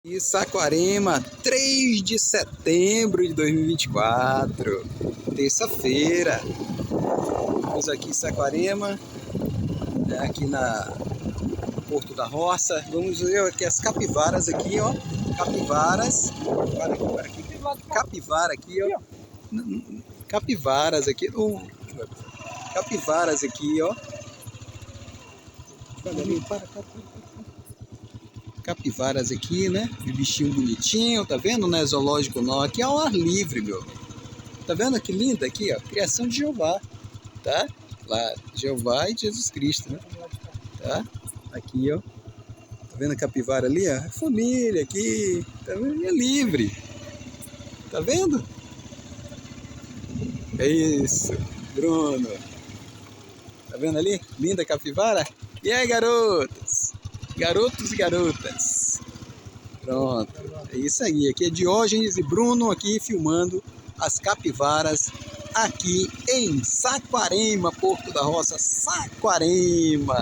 E Saquarema, 3 de setembro de 2024, terça-feira. Estamos aqui em Saquarema, aqui na Porto da Roça. Vamos ver aqui as capivaras aqui, ó. Capivaras. Para aqui. Capivara aqui, ó. Capivaras aqui. Capivaras aqui, ó. Olha ali, para. Capivaras aqui, né? De bichinho bonitinho, tá vendo? Não é zoológico não, aqui é ao ar livre, meu. Tá vendo que linda aqui, ó? Criação de Jeová, tá? Lá, Jeová e Jesus Cristo, né? Tá? Aqui, ó. Tá vendo a capivara ali, ó? Família aqui, tá vendo? É livre. Tá vendo? É isso, Bruno. Tá vendo ali? Linda capivara? E aí, garotas? Garotos e garotas. Pronto, é isso aí. Aqui é Diógenes e Bruno aqui filmando as capivaras aqui em Saquarema, Porto da Roça, Saquarema.